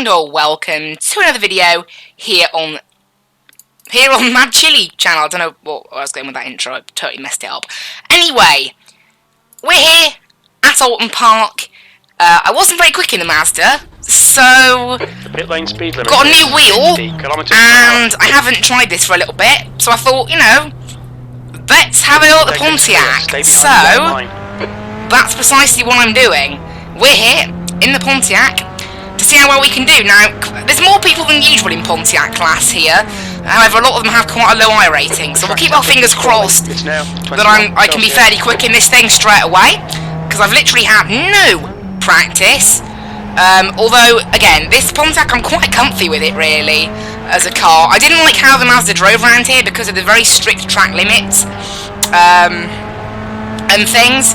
and welcome to another video here on Mad Chili channel. I don't know what I was going with that intro, I totally messed it up. Anyway, we're here at Oulton Park. I wasn't very quick in the Mazda, so the pit lane speed limit got a new wheel, and I haven't tried this for a little bit, so I thought, you know, let's have a go at the Pontiac. So that's precisely what I'm doing. We're here in the Pontiac to see how well we can do. Now, there's more people than usual in Pontiac class here. However, a lot of them have quite a low iRating, so we'll keep our fingers crossed that I can be fairly quick in this thing straight away, because I've literally had no practice. Although, again, this Pontiac, I'm quite comfy with it, really, as a car. I didn't like how the Mazda drove around here because of the very strict track limits and things.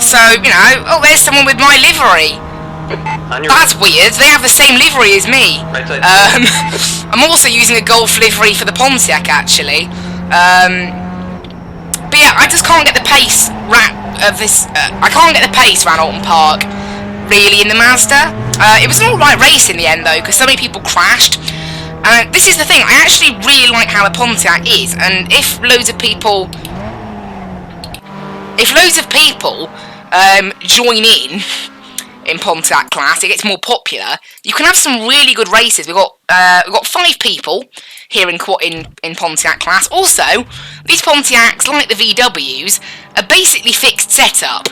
So, you know, oh, there's someone with my livery. That's weird, they have the same livery as me. I'm also using a Golf livery for the Pontiac, actually. But yeah, I just can't get the pace I can't get the pace around Oulton Park, really, in the Mazda. It was an alright race in the end, though, because so many people crashed. This is the thing, I actually really like how the Pontiac is, and if loads of people join in Pontiac class, it gets more popular, you can have some really good races. We've got 5 people here in Pontiac class. Also, these Pontiacs, like the VWs, are basically fixed setup.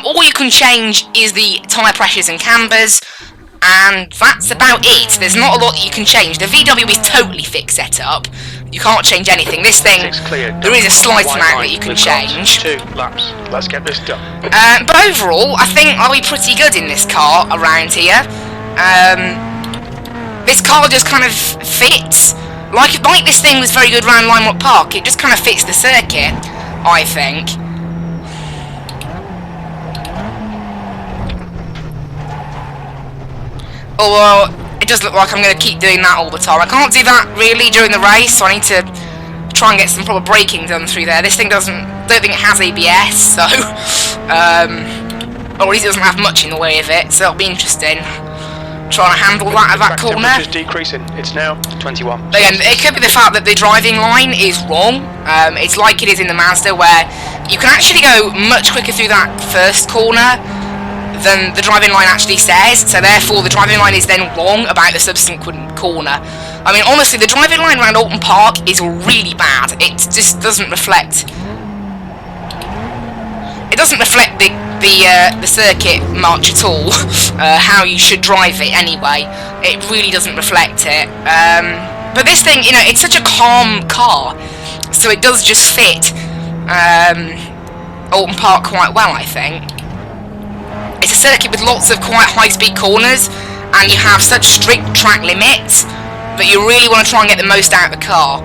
All you can change is the tyre pressures and cambers, and that's about it. There's not a lot that you can change. The VW is totally fixed setup. You can't change anything. This thing, there is a slight amount that you can change. 2 laps. Let's get this done. But overall, I think I'll be pretty good in this car around here. This car just kind of fits. Like this thing was very good around Limerick Park. It just kind of fits the circuit, I think. Although, it does look like I'm going to keep doing that all the time. I can't do that, really, during the race, so I need to try and get some proper braking done through there. This thing don't think it has ABS, so, or at least it doesn't have much in the way of it, so it'll be interesting trying to handle that at that corner. Just decreasing. It's now 21. Again, it could be the fact that the driving line is wrong. It's like it is in the Mazda, where you can actually go much quicker through that first corner than the driving line actually says, so therefore the driving line is then wrong about the subsequent corner. I mean, honestly, the driving line around Oulton Park is really bad. It just doesn't reflect. It doesn't reflect the circuit much at all. How you should drive it anyway. It really doesn't reflect it. But this thing, you know, it's such a calm car, so it does just fit Oulton Park quite well, I think. It's a circuit with lots of quite high-speed corners, and you have such strict track limits that you really want to try and get the most out of the car.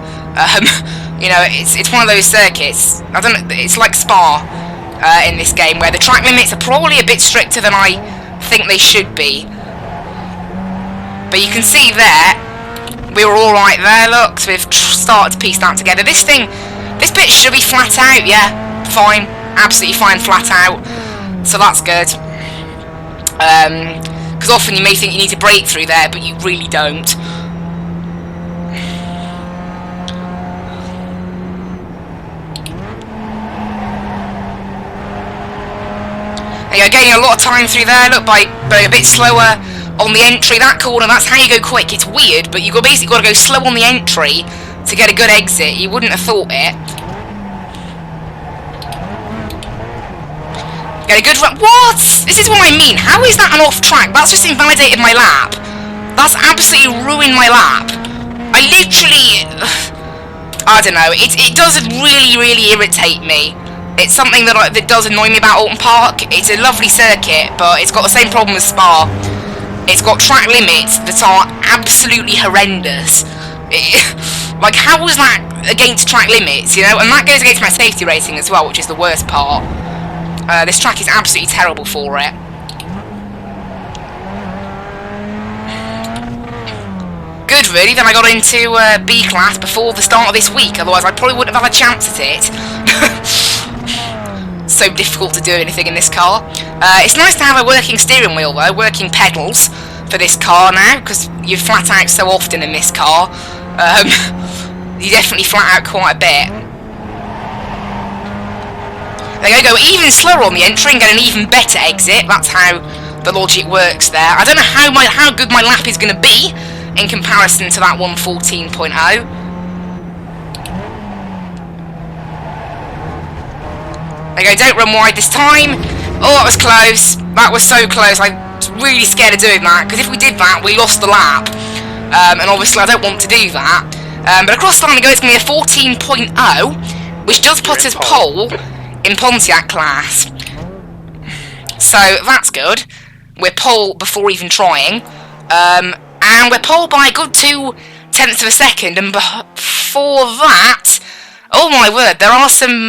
You know, it's one of those circuits. I don't know. It's like Spa in this game, where the track limits are probably a bit stricter than I think they should be. But you can see there, we were all right there. Look, so we've started to piece that together. This bit should be flat out. Yeah, fine, absolutely fine, flat out. So that's good. Because often you may think you need to brake through there, but you really don't. And you're gaining a lot of time through there. Look, by going a bit slower on the entry, that corner, that's how you go quick. It's weird, but you've basically got to go slow on the entry to get a good exit. You wouldn't have thought it. Get a good run. What? This is what I mean. How is that an off track? That's just invalidated my lap. That's absolutely ruined my lap. I literally, I don't know. It does really, really irritate me. It's something that does annoy me about Oulton Park. It's a lovely circuit, but it's got the same problem as Spa. It's got track limits that are absolutely horrendous. Like, how was that against track limits, you know? And that goes against my safety rating as well, which is the worst part. This track is absolutely terrible for it. Good, really, that I got into B class before the start of this week, otherwise I probably wouldn't have had a chance at it. So difficult to do anything in this car. It's nice to have a working steering wheel, though, working pedals. for this car now, because you flat out so often in this car. You definitely flat out quite a bit. They're going to go even slower on the entry and get an even better exit. That's how the logic works there. I don't know how good my lap is going to be in comparison to that 1:14.0. There you go, don't run wide this time. Oh, that was close. That was so close. I was really scared of doing that, because if we did that, we lost the lap. And obviously I don't want to do that. But across the line it goes to be a 14.0, which does put us pole in Pontiac class. So that's good. We're pole before even trying. And we're pole by a good 0.2 of a second. And before that, oh my word, there are some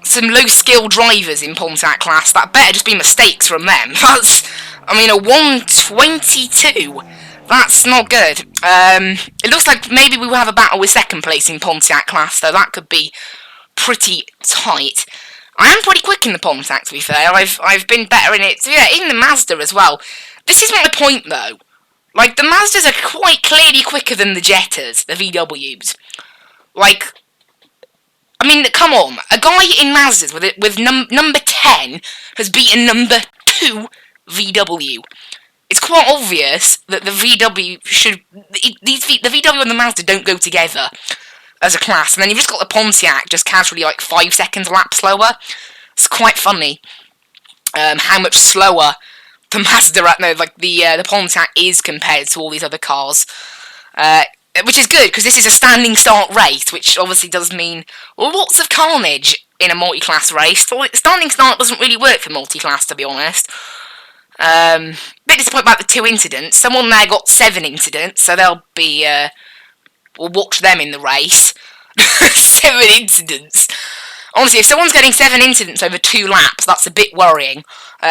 some low-skill drivers in Pontiac class. That better just be mistakes from them. That's, I mean, a 1:22. That's not good. It looks like maybe we will have a battle with second place in Pontiac class, though. That could be pretty tight. I am pretty quick in the Pontiac, to be fair. I've been better in it. So yeah, in the Mazda as well. This is my point, though. Like, the Mazdas are quite clearly quicker than the Jettas, the VWs. Like, I mean, come on. A guy in Mazdas with number 10 has beaten number 2 VW. It's quite obvious that the VW should... the VW and the Mazda don't go together as a class. And then you've just got the Pontiac just casually, like, 5 seconds a lap slower. It's quite funny how much slower the Mazda... No, like, the Pontiac is compared to all these other cars. Which is good, because this is a standing start race, which obviously does mean lots of carnage in a multi-class race. Standing start doesn't really work for multi-class, to be honest. Bit disappointed about the 2 incidents. Someone there got 7 incidents, so they'll be, we'll watch them in the race. 7 incidents. Honestly, if someone's getting 7 incidents over 2 laps, that's a bit worrying.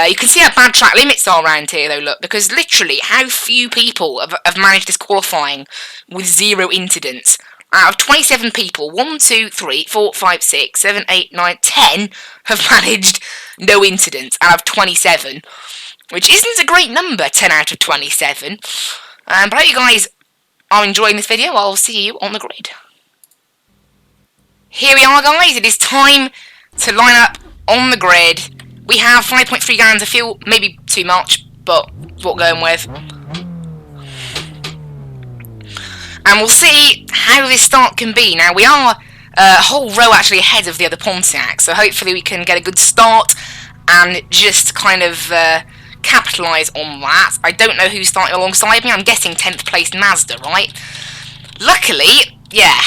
You can see how bad track limits are around here, though, look, because literally, how few people have managed this qualifying with 0 incidents. Out of 27 people, 1, 2, 3, 4, 5, 6, 7, 8, 9, 10 have managed no incidents out of 27. Which isn't a great number, 10 out of 27. But I hope you guys are enjoying this video. I'll see you on the grid. Here we are, guys. It is time to line up on the grid. We have 5.3 gallons of fuel. Maybe too much, but it's what we're going with. And we'll see how this start can be. Now, we are a whole row actually ahead of the other Pontiac, so hopefully we can get a good start and just kind of... capitalise on that. I don't know who's starting alongside me. I'm guessing 10th place Mazda, right? Luckily, yeah.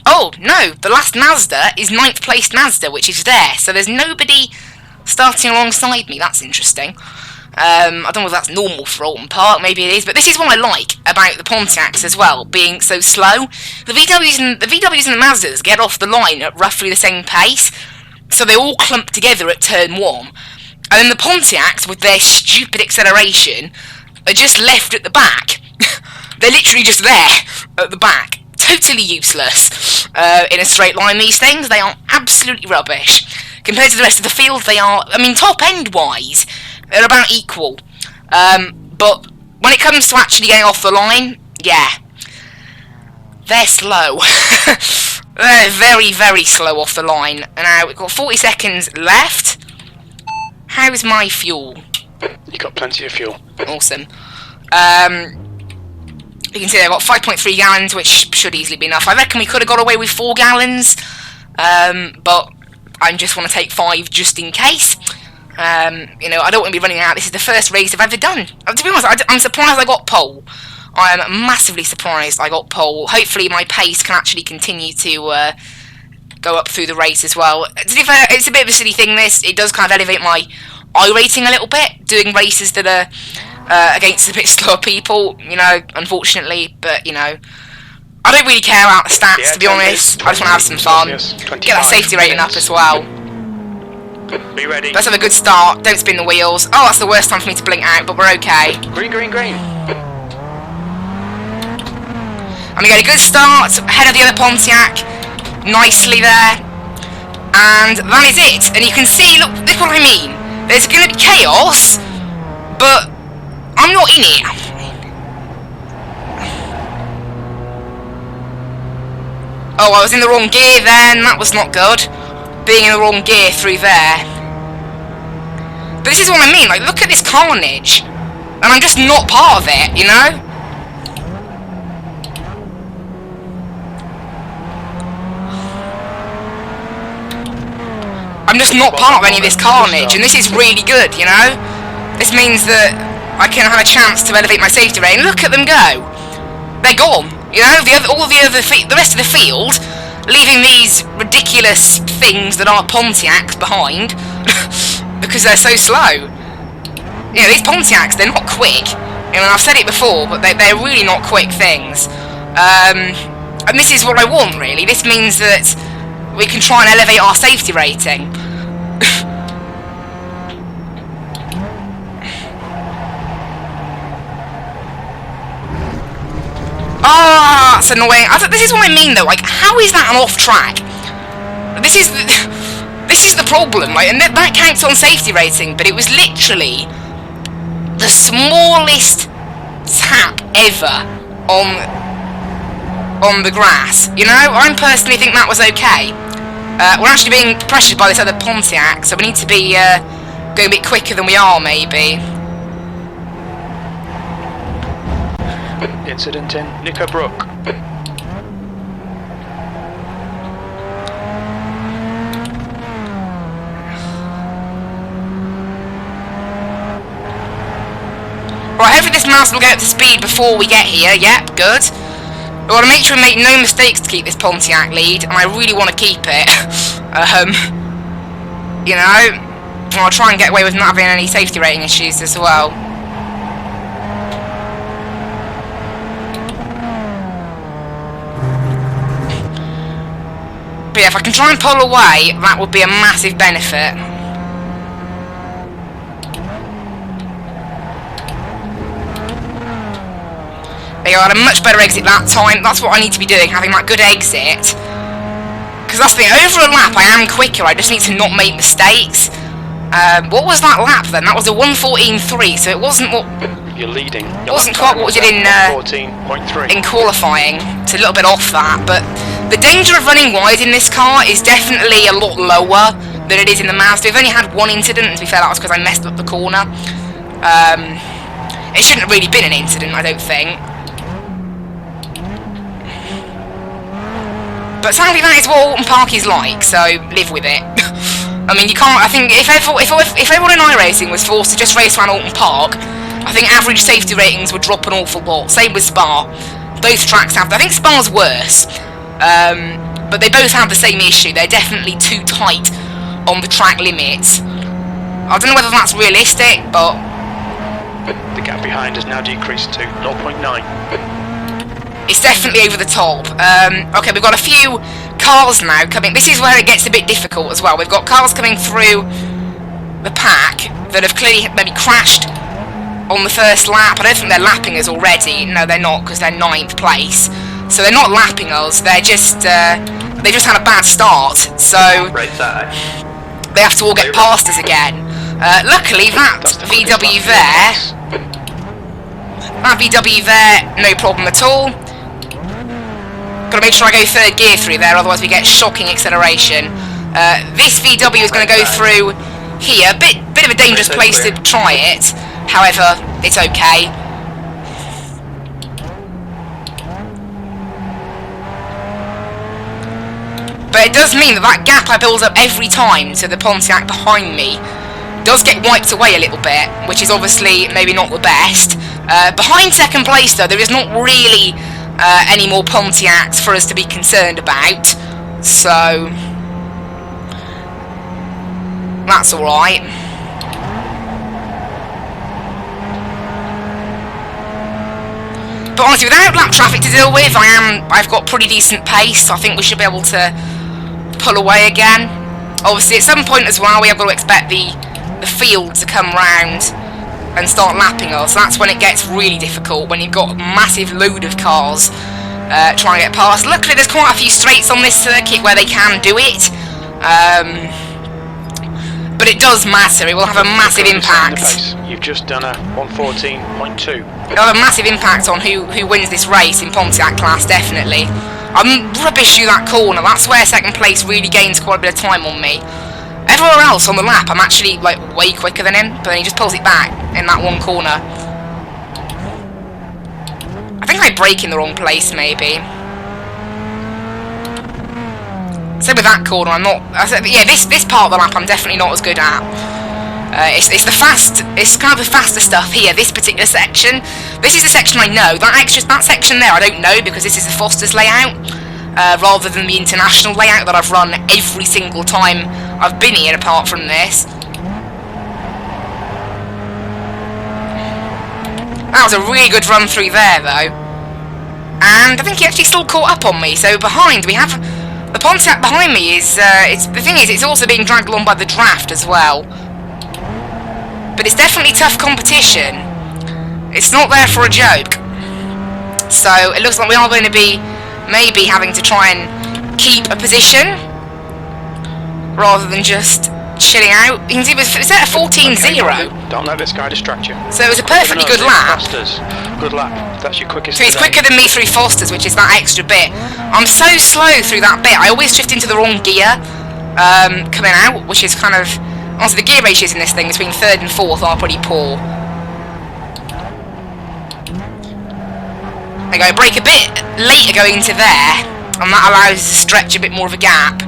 Oh, no, the last Mazda is 9th place Mazda, which is there. So there's nobody starting alongside me. That's interesting. I don't know if that's normal for Oulton Park. Maybe it is. But this is what I like about the Pontiacs as well, being so slow. The VWs and the Mazdas get off the line at roughly the same pace. So they all clump together at turn 1. And then the Pontiacs, with their stupid acceleration, are just left at the back. They're literally just there at the back. Totally useless in a straight line, these things. They are absolutely rubbish. Compared to the rest of the field, they are... I mean, top-end-wise, they're about equal. But when it comes to actually getting off the line, yeah. They're slow. They're very, very slow off the line. And now we've got 40 seconds left. How's my fuel? You got plenty of fuel. Awesome. You can see I've got 5.3 gallons, which should easily be enough. I reckon we could have got away with 4 gallons, but I just want to take 5 just in case. You know, I don't want to be running out. This is the first race I've ever done. To be honest, I'm surprised I got pole. I am massively surprised I got pole. Hopefully my pace can actually continue to go up through the race as well. To be fair, it's a bit of a silly thing, this. It does kind of elevate my iRacing a little bit, doing races that are against a bit slower people, you know, unfortunately. But, you know, I don't really care about the stats, to be honest. I just want to have some fun. Get that safety rating up as well. Be ready. Let's have a good start. Don't spin the wheels. Oh, that's the worst time for me to blink out, but we're okay. Green, green, green. I'm going to get a good start ahead of the other Pontiac. Nicely there. And that is it. And you can see, look what I mean. There's going to be chaos, but not in it. Oh, I was in the wrong gear then. That was not good. Being in the wrong gear through there. But this is what I mean. Like, look at this carnage. And I'm just not part of it, you know? I'm just not part of any of this carnage, and this is really good, you know? This means that I can have a chance to elevate my safety rating. Look at them go. They're gone. You know, the rest of the field, leaving these ridiculous things that aren't Pontiacs behind, because they're so slow. You know, these Pontiacs, they're not quick. You know, I've said it before, but they're really not quick things. And this is what I want, really. This means that we can try and elevate our safety rating. Ah, that's annoying. This is what I mean, though. Like, how is that an off track? This is the problem, right? And that counts on safety rating, but it was literally the smallest tap ever on the grass. You know, I personally think that was okay. We're actually being pressured by this other Pontiac, so we need to be going a bit quicker than we are, maybe. Incident in Knickerbrook. Right, hopefully this mouse will get up to speed before we get here. Yep, good. I want to make sure we make no mistakes to keep this Pontiac lead, and I really want to keep it. You know, I'll try and get away with not having any safety rating issues as well. But yeah, if I can try and pull away, that would be a massive benefit. There you go, I had a much better exit that time. That's what I need to be doing, having that good exit. Because that's the thing, over a lap I am quicker, I just need to not make mistakes. What was that lap then? That was a 1:14.3, so it wasn't what... You're leading. It wasn't quite what we did in qualifying. It's a little bit off that, but the danger of running wide in this car is definitely a lot lower than it is in the Mazda. We've only had one incident, and to be fair, that was because I messed up the corner. It shouldn't have really been an incident, I don't think. But sadly, that is what Oulton Park is like, so live with it. I mean, you can't. I think if everyone in iRacing was forced to just race around Oulton Park, I think average safety ratings would drop an awful lot. Same with Spa. Both tracks have. I think Spa's worse, but they both have the same issue. They're definitely too tight on the track limits. I don't know whether that's realistic, but the gap behind has now decreased to 0.9. it's definitely over the top. Okay, we've got a few cars now coming. This is where it gets a bit difficult as well. We've got cars coming through the pack that have clearly maybe crashed on the first lap. I don't think they're lapping us already. No, they're not, because they're 9th place. So they're not lapping us. They're just they just had a bad start. So they have to all get past us again. Luckily, that VW there, no problem at all. Got to make sure I go 3rd gear through there, otherwise we get shocking acceleration. This VW is going to go through here. Bit of a dangerous place to try it. However, it's okay. But it does mean that gap I build up every time to the Pontiac behind me does get wiped away a little bit, which is obviously maybe not the best. Behind 2nd place, though, there is not really any more Pontiacs for us to be concerned about, so that's alright. But honestly, without lap traffic to deal with, I've got pretty decent pace, so I think we should be able to pull away again. Obviously, at some point as well, we have got to expect the field to come round and start lapping us. That's when it gets really difficult, when you've got a massive load of cars trying to get past. Luckily, there's quite a few straights on this circuit where they can do it. but it does matter. It will have a massive impact. You've just done a 114.2. It'll have a massive impact on who wins this race in Pontiac class, definitely. I'm rubbish through that corner. That's where second place really gains quite a bit of time on me. Everywhere else on the lap, I'm actually like way quicker than him, but then he just pulls it back in that one corner. I think I brake in the wrong place, maybe. So with that corner, I'm not. Yeah, this part of the lap, I'm definitely not as good at. It's kind of the faster stuff here. This particular section, this is the section I know. That section there, I don't know because this is the Foster's layout, rather than the international layout that I've run every single time I've been here, apart from this. That was a really good run through there, though. And I think he actually still caught up on me. So behind, we have the Pontiac behind me. The thing is, it's also being dragged along by the draft as well. But it's definitely tough competition. It's not there for a joke. So it looks like we are going to be maybe having to try and keep a position rather than just chilling out. You can see it's at a 14-0. Don't let this guy distract you. So it was a perfectly good lap. Fosters. Good lap. That's your quickest. So he's quicker than me through Foster's, which is that extra bit. I'm so slow through that bit. I always shift into the wrong gear coming out, which is kind of... Honestly, the gear ratios in this thing between 3rd and 4th are pretty poor. I go brake a bit later going into there, and that allows us to stretch a bit more of a gap.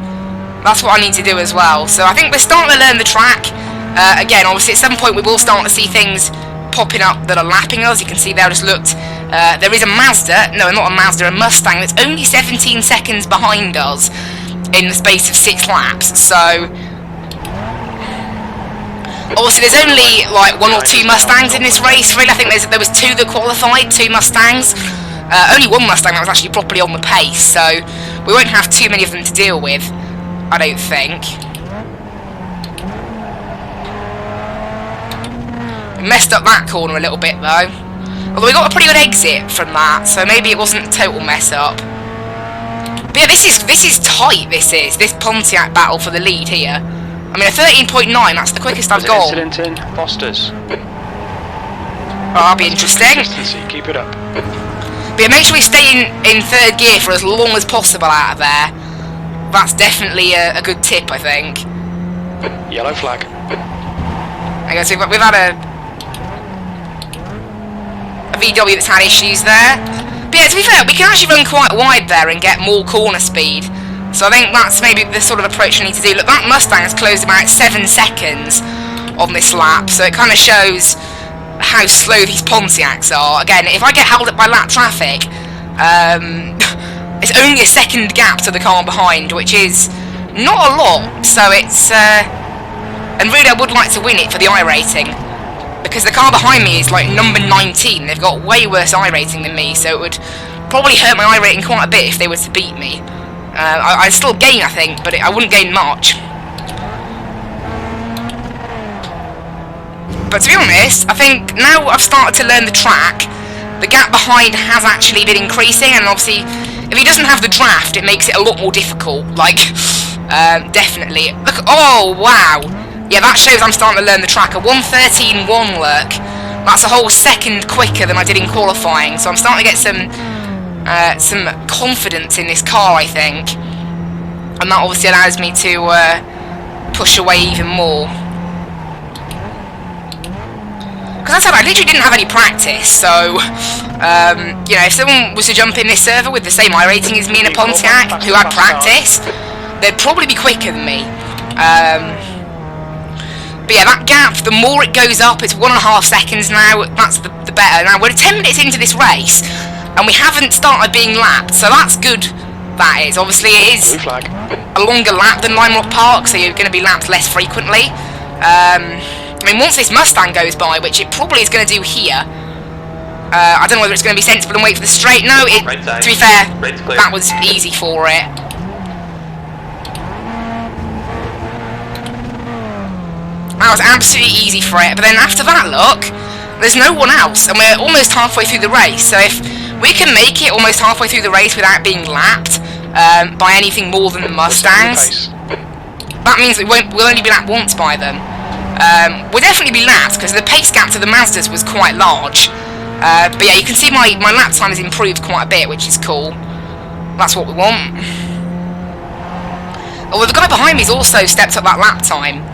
That's what I need to do as well. So I think we're starting to learn the track. Again, obviously at some point we will start to see things popping up that are lapping us. You can see there, I just looked. There is a Mazda, no, not a Mazda, a Mustang that's only 17 seconds behind us in the space of 6 laps. So obviously there's only like 1 or 2 Mustangs in this race, really. I think there was 2 that qualified, 2 Mustangs. Only 1 Mustang that was actually properly on the pace, so we won't have too many of them to deal with, I don't think. We messed up that corner a little bit though. Although we got a pretty good exit from that, so maybe it wasn't a total mess up. But yeah, this is tight, this Pontiac battle for the lead here. I mean, a 13.9, that's the quickest I've got. Incident in Fosters. Oh, that'll be interesting. Keep it up. But yeah, make sure we stay in 3rd gear for as long as possible out of there. That's definitely a good tip, I think. Yellow flag. Okay, so we've had a VW that's had issues there. But yeah, to be fair, we can actually run quite wide there and get more corner speed. So I think that's maybe the sort of approach I need to do. Look, that Mustang has closed about 7 seconds on this lap, so it kind of shows how slow these Pontiacs are. Again, if I get held up by lap traffic, it's only a second gap to the car behind, which is not a lot. So it's... and really I would like to win it for the iRating, because the car behind me is like number 19. They've got way worse iRating than me, so it would probably hurt my iRating quite a bit if they were to beat me. I'd still gain, I think, but I wouldn't gain much. But to be honest, I think now I've started to learn the track, the gap behind has actually been increasing, and obviously, if he doesn't have the draft, it makes it a lot more difficult. Like, definitely. Look, oh, wow. Yeah, that shows I'm starting to learn the track. A 1:13.1, look. That's a whole second quicker than I did in qualifying, so I'm starting to get some confidence in this car, I think, and that obviously allows me to push away even more. Because as I said, I literally didn't have any practice, so you know, if someone was to jump in this server with the same iRating as me in a Pontiac, who had practice, they'd probably be quicker than me. But yeah, that gap, the more it goes up, it's 1.5 seconds now, that's the better. Now, we're 10 minutes into this race, and we haven't started being lapped, so that's good, that is. Obviously, it is a longer lap than Lime Rock Park, so you're going to be lapped less frequently. I mean, once this Mustang goes by, which it probably is going to do here, I don't know whether it's going to be sensible and wait for the straight. No, to be fair, that was easy for it. That was absolutely easy for it, but then after that, look, there's no one else, and we're almost halfway through the race, so if we can make it almost halfway through the race without being lapped by anything more than the Mustangs, that means we'll only be lapped once by them. We'll definitely be lapped, because the pace gap to the Mazdas was quite large. But yeah, you can see my lap time has improved quite a bit, which is cool. That's what we want. Although the guy behind me's also stepped up that lap time.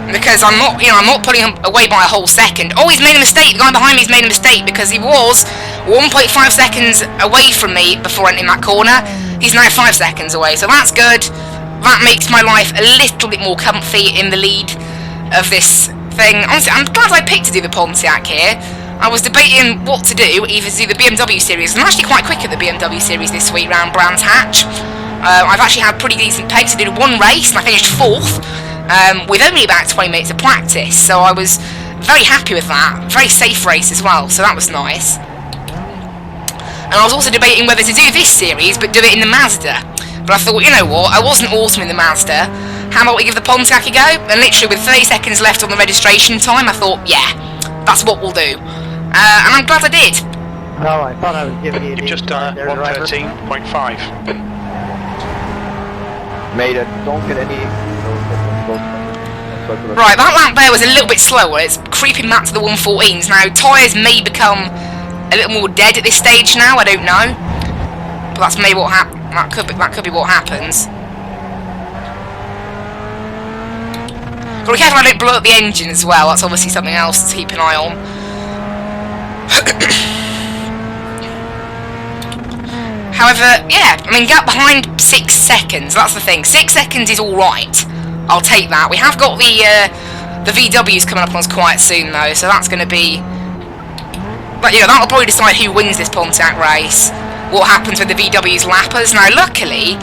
Because I'm not putting him away by a whole second. Oh, he's made a mistake. The guy behind me's made a mistake, because he was 1.5 seconds away from me before entering that corner. He's now 5 seconds away, so that's good. That makes my life a little bit more comfy in the lead of this thing. Honestly, I'm glad I picked to do the Pontiac here. I was debating what to do, either to do the BMW series. I'm actually quite quick at the BMW series this week round Brands Hatch. I've actually had pretty decent pace. I did one race and I finished 4th with only about 20 minutes of practice, so I was very happy with that. Very safe race as well, so that was nice. And I was also debating whether to do this series, but do it in the Mazda. But I thought, you know what, I wasn't awesome in the Mazda. How about we give the Pontiac a go? And literally with 30 seconds left on the registration time, I thought, yeah, that's what we'll do. And I'm glad I did. Oh, I thought I was giving you. You've just done 113.5. Made it. Don't get any. Right, that lap there was a little bit slower. It's creeping back to the 114s. Now, tyres may become a little more dead at this stage now. I don't know, but that's maybe what that could be what happens. Got to be careful I don't blow up the engine as well. That's obviously something else to keep an eye on. However, yeah, I mean, gap behind 6 seconds. That's the thing. 6 seconds is all right. I'll take that. We have got the VWs coming up on us quite soon though, so that's going to be. But you know, that'll probably decide who wins this Pontiac race. What happens with the VW's lappers? Now, luckily,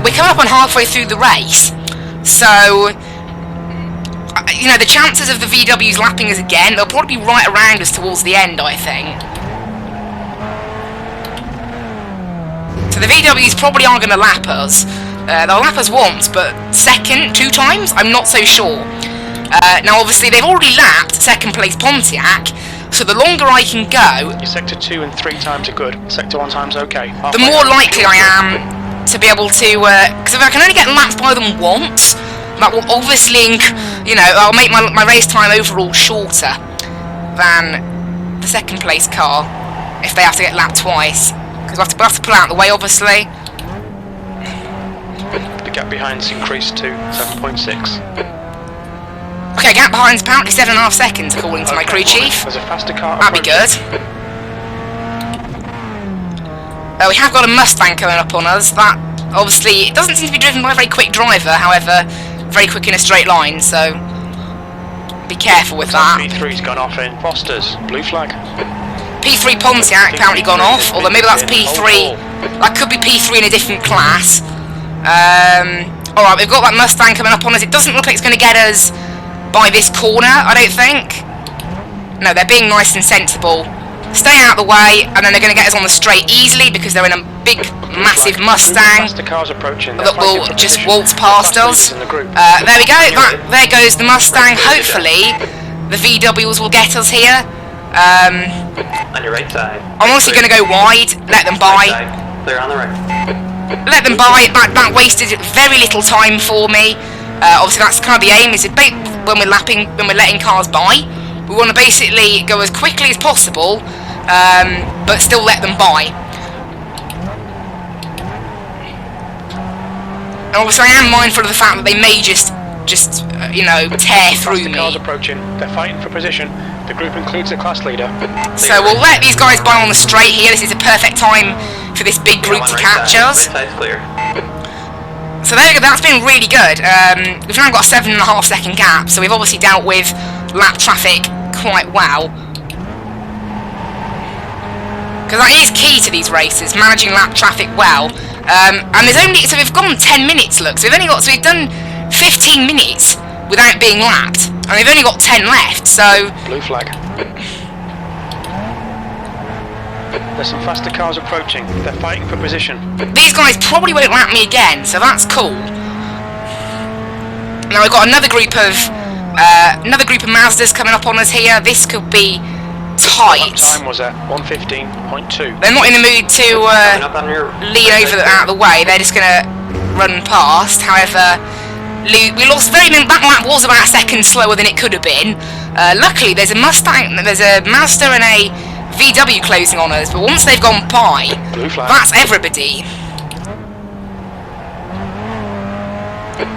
we're coming up on halfway through the race, so you know, the chances of the VWs lapping us again, they'll probably be right around us towards the end, I think. So the VWs probably aren't going to lap us. They'll lap us once, but second, 2 times? I'm not so sure. Now, obviously, they've already lapped second place Pontiac, so the longer I can go... Your sector 2 and 3 times are good. Sector 1 times okay. The more likely I am to be able to... Because if I can only get lapped by them once, that will obviously, you know, I'll make my race time overall shorter than the second place car if they have to get lapped twice. Because we'll have to pull out the way, obviously. The gap behind's increased to 7.6. Okay, gap behind's apparently 7.5 seconds, according to my crew chief. There's a faster car. That'd be good. We have got a Mustang coming up on us. That, obviously, it doesn't seem to be driven by a very quick driver, however, very quick in a straight line, so be careful with that. P3's gone off in Foster's. Blue flag. P3 Pontiac apparently gone off, although maybe that's P3. That could be P3 in a different class. Alright, we've got that Mustang coming up on us. It doesn't look like it's going to get us by this corner, I don't think. No, they're being nice and sensible. Stay out of the way, and then they're going to get us on the straight easily because they're in a big, massive Mustang that will just waltz past us. There we go. There goes the Mustang. Hopefully, the VWs will get us here. On your right side. I'm honestly going to go wide. Let them by. Clear on the right. Let them by. That wasted very little time for me. Obviously, that's kind of the aim. Is when we're letting cars by, we want to basically go as quickly as possible, but still let them by. And obviously, I am mindful of the fact that they may just you know, tear through me. Cars approaching. They're fighting for position. The group includes a class leader. So we'll let these guys by on the straight here. This is a perfect time for this big group to catch us. Right side's clear. So there you go, that's been really good. We've now got a 7.5 second gap, so we've obviously dealt with lap traffic quite well. Because that is key to these races, managing lap traffic well. And there's only, so we've gone 10 minutes, look, so we've done 15 minutes without being lapped, and we've only got 10 left, so... Blue flag. There's some faster cars approaching. They're fighting for position. These guys probably won't lap me again, so that's cool. Now we've got another group of Mazdas coming up on us here. This could be tight. Time was at 1:15.2. They're not in the mood to Coming up on your lean over out of the way. They're just going to run past. However, we lost very little. That lap was about a second slower than it could have been. Luckily, there's a Mustang, there's a Mazda and a VW closing on us. But once they've gone by, Blue flag. that's everybody.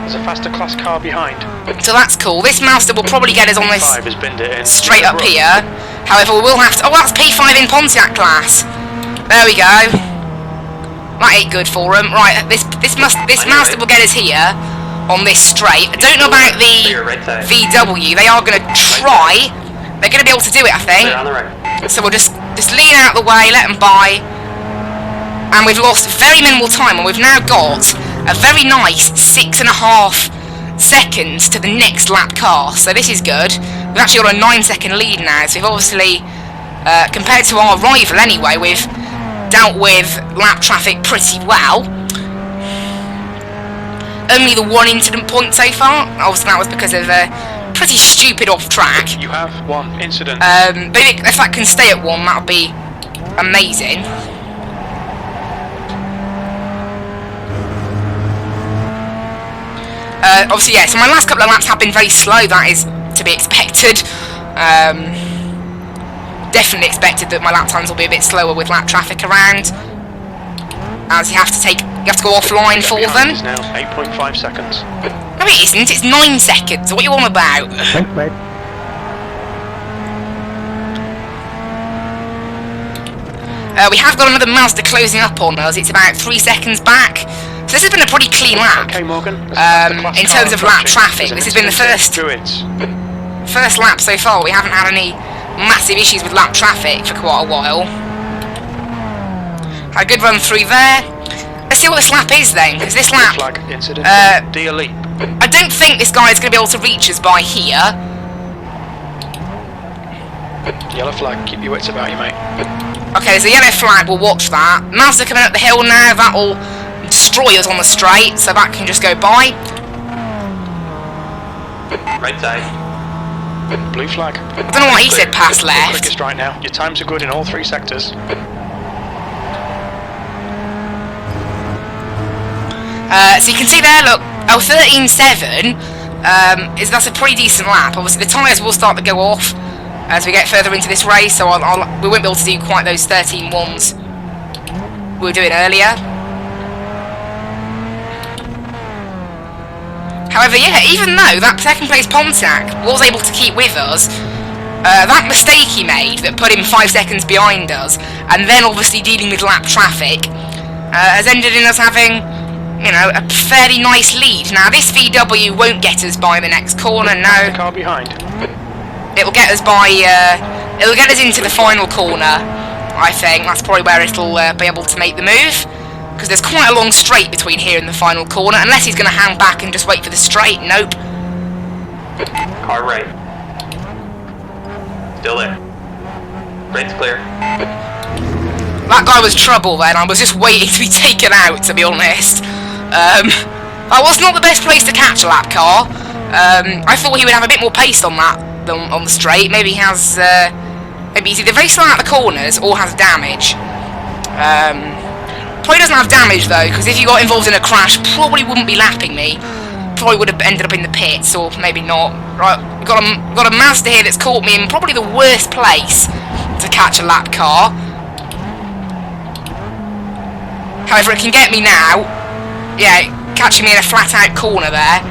There's a faster class car behind. So that's cool. This Mazda will probably get us on this P5 has binned it in. straight up here. However, we will have to... Oh, that's P5 in Pontiac class. There we go. That ain't good for him. Right, this Mazda will get us here on this straight. I don't know about the VW. They are going to try. They're going to be able to do it, I think. Clear on the right. So we'll just lean out the way, let them by. And we've lost very minimal time, and we've now got a very nice 6.5 seconds to the next lap car. So this is good. We've actually got a 9-second lead now, so we've obviously, compared to our rival anyway, we've dealt with lap traffic pretty well. Only the one incident point so far. Obviously that was because of a pretty stupid off-track. You have one incident. But if that can stay at one, that'll be amazing. Obviously, yeah, so my last couple of laps have been very slow. That is to be expected. Definitely expected that my lap times will be a bit slower with lap traffic around, as you have to go offline for them. Is now 8.5 seconds. No, it isn't. It's 9 seconds. What are you on about? Thanks, mate. We have got another Mazda closing up on us. It's about 3 seconds back. So this has been a pretty clean lap. Okay, Morgan. In terms of lap traffic, this has been the first lap so far. We haven't had any massive issues with lap traffic for quite a while. Had a good run through there. Let's see what this lap is then, because this lap, flag incident. Leap. I don't think this guy is going to be able to reach us by here. Yellow flag. Keep your wits about you, mate. Okay, there's a yellow flag. We'll watch that. Mazda coming up the hill now. That'll destroy us on the straight, so that can just go by. Right side. Blue flag. I don't know what he said past left. Quickest right now. Your times are good in all 3 sectors. So you can see there, look, 13.7, that's a pretty decent lap. Obviously the tyres will start to go off as we get further into this race, so we won't be able to do quite those 13.1s we were doing earlier. However, yeah, even though that second place Pontiac was able to keep with us, that mistake he made that put him 5 seconds behind us, and then obviously dealing with lap traffic, has ended in us having, you know, a fairly nice lead. Now this VW won't get us by the next corner, no. The car behind. It'll get us by, it'll get us into the final corner, I think. That's probably where it'll be able to make the move, because there's quite a long straight between here and the final corner, unless he's going to hang back and just wait for the straight. Nope. Car right. Still there. Right's clear. That guy was trouble then. I was just waiting to be taken out, to be honest. That was not the best place to catch a lap car. I thought he would have a bit more pace on that than on the straight. Maybe he has, maybe he's either very slow out the corners or has damage. Probably doesn't have damage though, because if you got involved in a crash, probably wouldn't be lapping me. Probably would have ended up in the pits, or maybe not. Right, we've got a Mazda here that's caught me in probably the worst place to catch a lap car. However, it can get me now. Yeah, catching me in a flat-out corner there.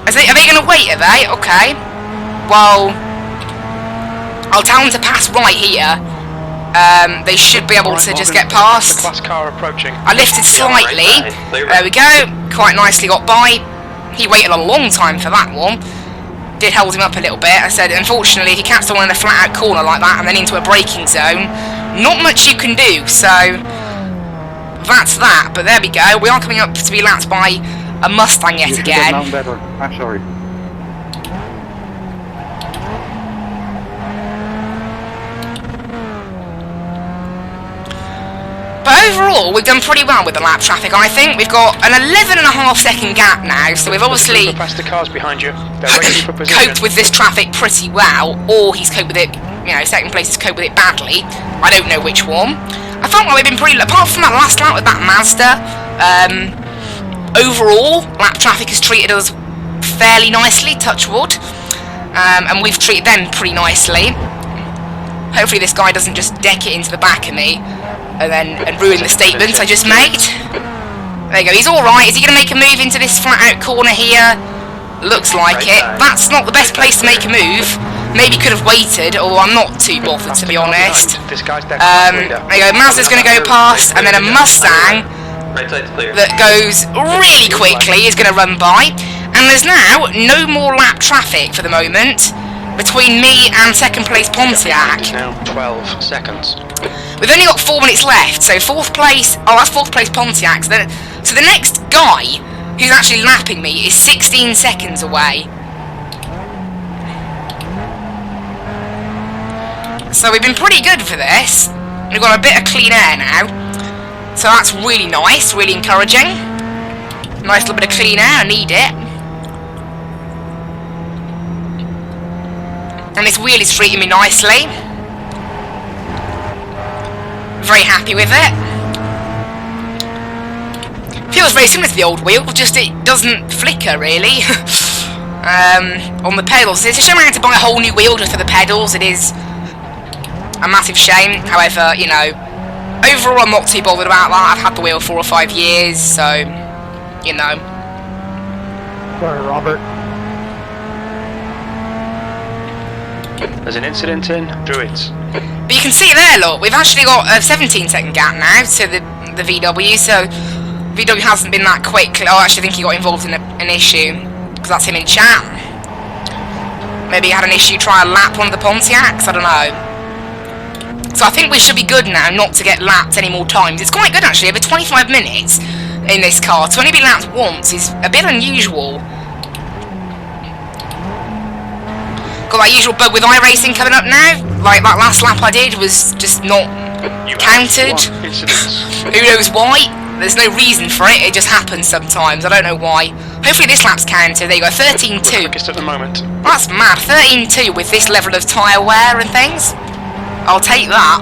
Are they going to wait, are they? Okay. Well, I'll tell them to pass right here. They should be able to just get past. The class car approaching. I lifted slightly. There we go. Quite nicely got by. He waited a long time for that one. Did hold him up a little bit. I said, unfortunately, if you catch someone in a flat-out corner like that and then into a braking zone, not much you can do, so that's that. But there we go. We are coming up to be lapped by a Mustang yet again. You should have known better. I'm sorry. But overall, we've done pretty well with the lap traffic, I think. We've got an 11.5 second gap now, so we've obviously Past the cars behind you. They're ready for position. coped with this traffic pretty well, or he's coped with it you know, second place has coped with it badly. I don't know which one. I felt like we've been pretty, apart from that last lap with that Mazda, overall, lap traffic has treated us fairly nicely, touch wood, and we've treated them pretty nicely. Hopefully this guy doesn't just deck it into the back of me and ruin the statements I just made. There you go, he's alright. Is he going to make a move into this flat out corner here? Looks like it. That's not the best place to make a move. Maybe could have waited, although I'm not too bothered, to be honest. This guy's There you go, Mazda's going to go past, and then a Mustang that goes really quickly is going to run by. And there's now no more lap traffic for the moment between me and second place Pontiac. Now 12 seconds. We've only got 4 minutes left, so fourth place. Oh, that's fourth place Pontiac. So the next guy who's actually lapping me is 16 seconds away. So we've been pretty good for this. We've got a bit of clean air now, so that's really nice, really encouraging. Nice little bit of clean air, I need it. And this wheel is treating me nicely. Very happy with it. Feels very similar to the old wheel, just it doesn't flicker really. On the pedals. It's a shame I had to buy a whole new wheel just for the pedals. It is a massive shame. However, you know, overall I'm not too bothered about that. I've had the wheel 4 or 5 years, so, you know. Sorry, Robert. There's an incident in Druids. But you can see there, look, we've actually got a 17-second gap now to the VW, so VW hasn't been that quick. Oh, actually, I think he got involved in an issue, because that's him in chat. Maybe he had an issue trying to lap one of the Pontiacs, I don't know. So I think we should be good now not to get lapped any more times. It's quite good, actually, over 25 minutes in this car. To only be lapped once is a bit unusual. Got that usual bug with iRacing coming up now. Like, that last lap I did was just not counted. Who knows why? There's no reason for it, it just happens sometimes. I don't know why. Hopefully this lap's counted. There you go, 13.2. At the moment. That's mad, 13.2 with this level of tyre wear and things. I'll take that.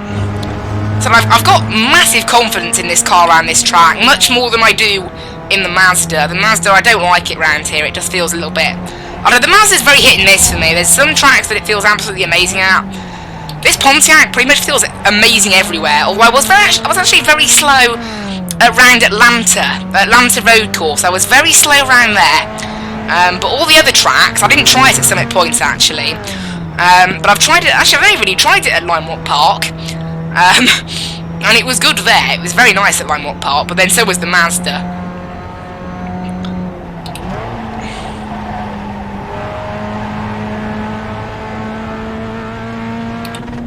So I've got massive confidence in this car around this track, much more than I do in the Mazda. The Mazda, I don't like it round here, it just feels a little bit... Although the Mazda's very hit and miss for me. There's some tracks that it feels absolutely amazing at. This Pontiac pretty much feels amazing everywhere, although I was actually very slow around Atlanta Road Course. I was very slow around there. But all the other tracks, I didn't try it at Summit Points actually. But I've tried it, actually I've only really tried it at Limewalk Park. And it was good there, it was very nice at Limewalk Park, but then so was the Mazda.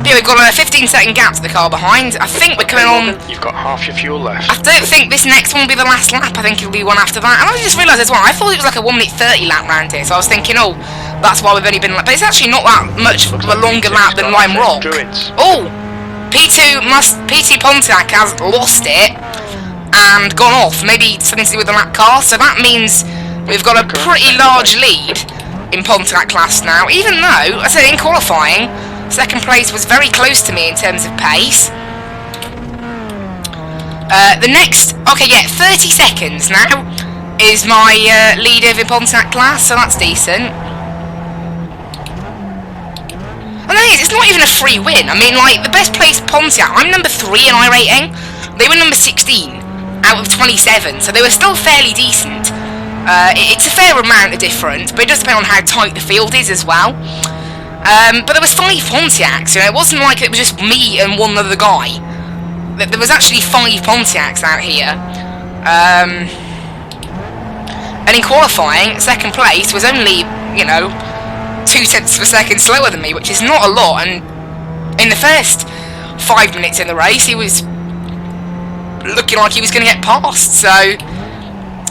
Yeah, we've got a 15-second gap to the car behind. I think we're coming on... You've got half your fuel left. I don't think this next one will be the last lap. I think it'll be one after that. And I just realised as well, I thought it was like a 1 minute 30 lap round here. So I was thinking, oh, that's why we've only been... But it's actually not that much of a longer lap than Lime Rock. Oh! P2 Pontiac has lost it and gone off. Maybe something to do with the lap car. So that means we've got a pretty large lead in Pontiac class now. Even though, I said in qualifying... Second place was very close to me in terms of pace. The next... Okay, yeah, 30 seconds now is my lead of the Pontiac class, so that's decent. And the thing is, it's not even a free win. I mean, like, the best place Pontiac, I'm number 3 in iRating. They were number 16 out of 27, so they were still fairly decent. It's a fair amount of difference, but it does depend on how tight the field is as well. But there was 5 Pontiacs, you know, it wasn't like it was just me and one other guy. There was actually 5 Pontiacs out here. And in qualifying, second place was only, you know, 0.2 of a second slower than me, which is not a lot, and in the first 5 minutes in the race, he was looking like he was going to get past, so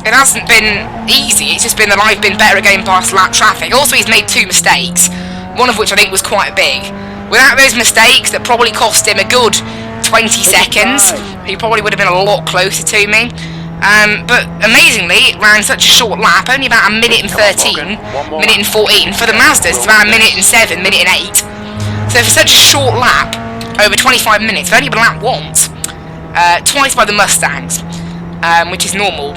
it hasn't been easy. It's just been that I've been better at getting past lap traffic. Also, he's made 2 mistakes. One of which I think was quite big. Without those mistakes, that probably cost him a good 20 seconds. He probably would have been a lot closer to me. But amazingly, ran such a short lap, only about 1 minute and 13, minute and 14. For the Mazdas, it's about 1 minute and 7, minute and 8. So for such a short lap, over 25 minutes, they've only been lapped once. Twice by the Mustangs, which is normal.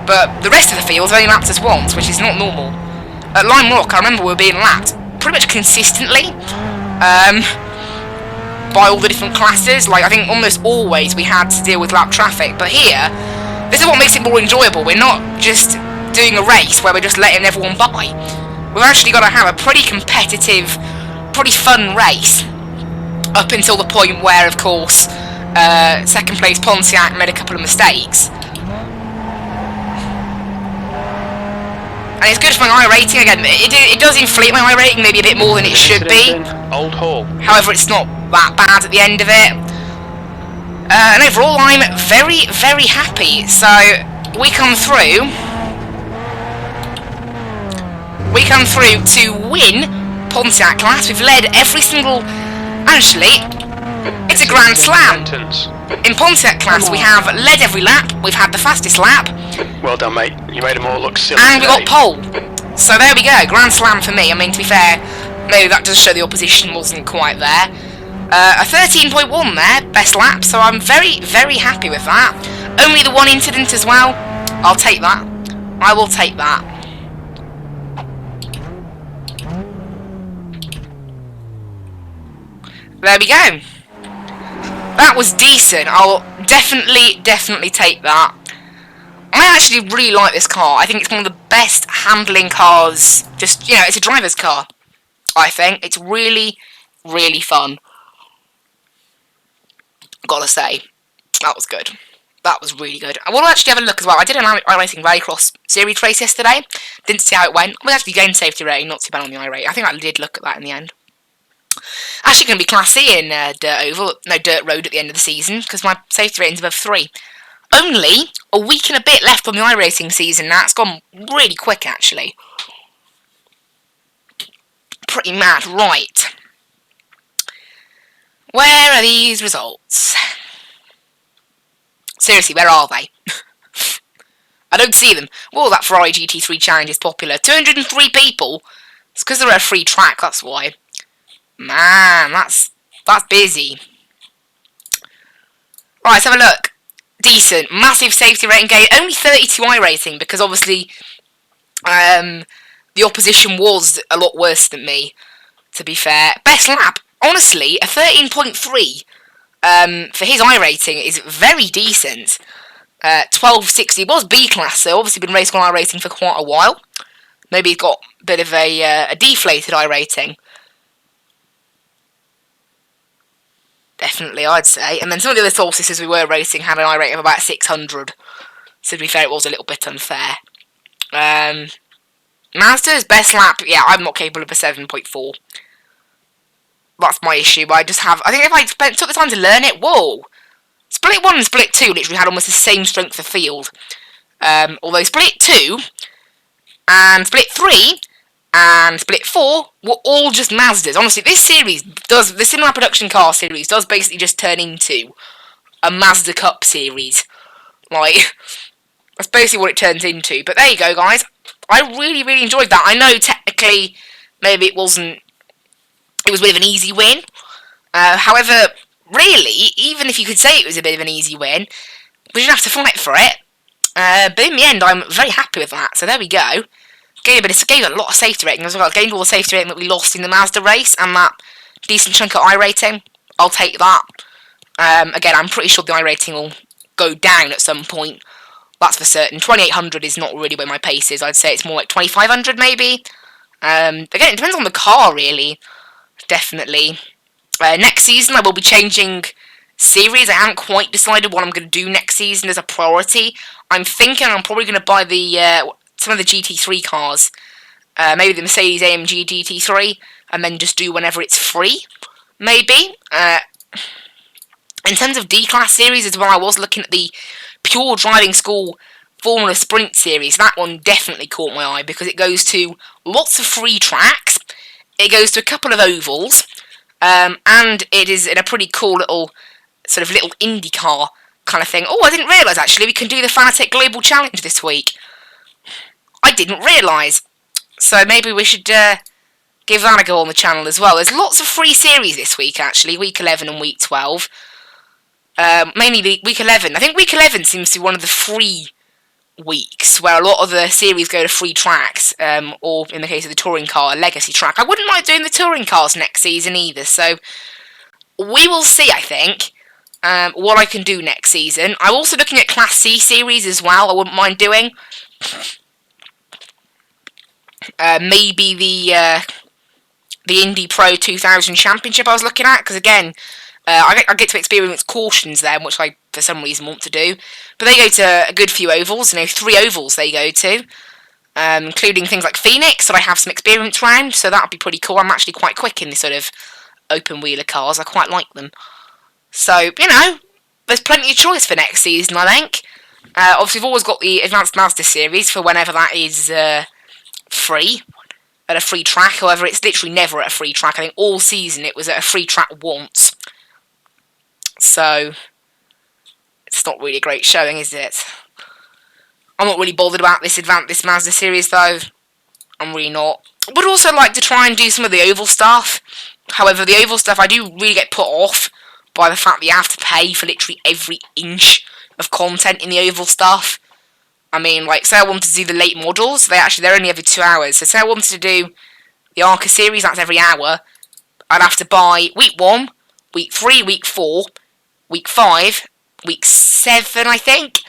But the rest of the field's only lapped us once, which is not normal. At Lime Rock, I remember we were being lapped pretty much consistently. By all the different classes. Like, I think almost always we had to deal with lap traffic. But here, this is what makes it more enjoyable. We're not just doing a race where we're just letting everyone by. We've actually got to have a pretty competitive, pretty fun race. Up until the point where, of course, second place Pontiac made a couple of mistakes. And it's good for my iRating. Again, it does inflate my iRating maybe a bit more than it should be. Old Hall. However, it's not that bad at the end of it. And overall, I'm very, very happy. So, we come through to win Pontiac class. We've led every single... Actually, it's a Grand Slam. In Pontiac class, we have led every lap. We've had the fastest lap. Well done, mate. You made them all look silly. And we got pole. So there we go. Grand Slam for me. I mean, to be fair, maybe that does show the opposition wasn't quite there. A 13.1 there, best lap. So I'm very, very happy with that. Only the one incident as well. I'll take that. I will take that. There we go. That was decent. I'll definitely take that. I actually really like this car. I think it's one of the best handling cars. Just, you know, it's a driver's car. I think it's really, really fun. Gotta say, that was good. That was really good. I will actually have a look as well. I did an iRacing Rallycross series race yesterday. Didn't see how it went. I was actually gained safety rating, not too bad on the iRate. I think I did look at that in the end. Actually going to be Class C in Dirt Road at the end of the season, because my safety rating's above 3. Only a week and a bit left on the iRacing season now. It's gone really quick, actually. Pretty mad. Right. Where are these results? Seriously, where are they? I don't see them. Well, that Ferrari GT3 challenge is popular. 203 people. It's because they're a free track, that's why. Man, that's busy. Right, let's have a look. Decent. Massive safety rating gain. Only 32 iRacing, because obviously the opposition was a lot worse than me, to be fair. Best lap. Honestly, a 13.3 for his iRating is very decent. 1260 was B class, so obviously been racing on iRacing for quite a while. Maybe he's got a bit of a deflated iRating. Definitely, I'd say. And then some of the other sources we were racing had an iRating of about 600. So to be fair, it was a little bit unfair. Mazda's best lap, yeah, I'm not capable of a 7.4. That's my issue. I think if I took the time to learn it, whoa! Split 1 and Split 2 literally had almost the same strength of field. Although Split 2 and Split 3 and Split 4 were all just Mazdas. Honestly, this series does, the Cinema Production Car series does basically just turn into a Mazda Cup series. Like, that's basically what it turns into. But there you go, guys. I really, really enjoyed that. I know technically maybe it was a bit of an easy win. However, really, even if you could say it was a bit of an easy win, we didn't have to fight for it. But in the end, I'm very happy with that. So there we go. Gave a lot of safety rating as well. Gained all the safety rating that we lost in the Mazda race, and that decent chunk of iRating. I'll take that. Again, I'm pretty sure the iRating will go down at some point. That's for certain. 2800 is not really where my pace is. I'd say it's more like 2500 maybe. Again, it depends on the car, really. Definitely. Next season, I will be changing series. I haven't quite decided what I'm going to do next season as a priority. I'm thinking I'm probably going to buy the some of the GT3 cars. Maybe the Mercedes AMG GT3, and then just do whenever it's free. Maybe. In terms of D-Class series as well, I was looking at the Pure Driving School Formula Sprint series. That one definitely caught my eye, because it goes to lots of free tracks. It goes to a couple of ovals. And it is in a pretty cool little IndyCar kind of thing. Oh, I didn't realise actually we can do the Fanatec Global Challenge this week. I didn't realise. So maybe we should give that a go on the channel as well. There's lots of free series this week, actually, week 11 and week 12. Mainly week 11. I think week 11 seems to be one of the free weeks where a lot of the series go to free tracks, or in the case of the touring car, a legacy track. I wouldn't like doing the touring cars next season either, so we will see, I think, what I can do next season. I'm also looking at Class C series as well, I wouldn't mind doing. Maybe the Indy Pro 2000 Championship I was looking at, because again, I get to experience cautions there, which I, for some reason, want to do. But they go to a good few ovals, 3 ovals they go to, including things like Phoenix, that I have some experience round, so that would be pretty cool. I'm actually quite quick in this sort of open-wheeler cars, I quite like them. So, there's plenty of choice for next season, I think. Obviously, we've always got the Advanced Mazda series for whenever that is free, at a free track. However, it's literally never at a free track. I think all season it was at a free track once. So, it's not really a great showing, is it? I'm not really bothered about this Mazda series, though. I'm really not. I would also like to try and do some of the oval stuff. However, the oval stuff, I do really get put off by the fact that you have to pay for literally every inch of content in the oval stuff. I mean, like, say I wanted to do the late models, they're only every 2 hours. So say I wanted to do the ARCA series, that's every hour. I'd have to buy week 1, week 3, week 4, week 5, week 7, I think,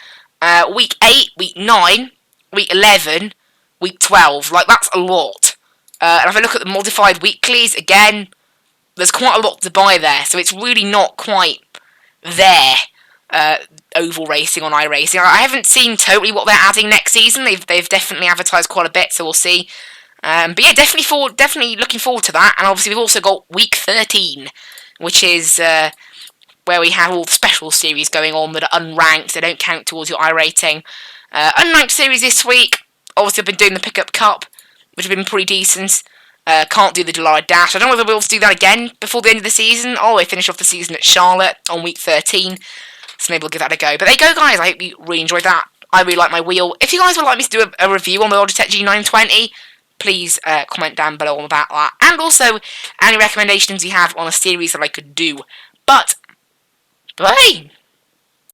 week 8, week 9, week 11, week 12. Like, that's a lot. And if I look at the modified weeklies, again, there's quite a lot to buy there, so it's really not quite there, oval racing on iRacing. I haven't seen totally what they're adding next season. They've definitely advertised quite a bit, so we'll see. But yeah, definitely looking forward to that. And obviously we've also got week 13, which is where we have all the special series going on that are unranked. They don't count towards your iRating. Unranked series this week. Obviously I've been doing the Pickup Cup, which have been pretty decent. Can't do the July Dash. I don't know whether we'll be able to do that again before the end of the season. Oh, I finish off the season at Charlotte on week 13. So maybe we'll give that a go. But there you go, guys. I hope you really enjoyed that. I really like my wheel. If you guys would like me to do a review on the Logitech G920, please comment down below about that. And also, any recommendations you have on a series that I could do. But, bye!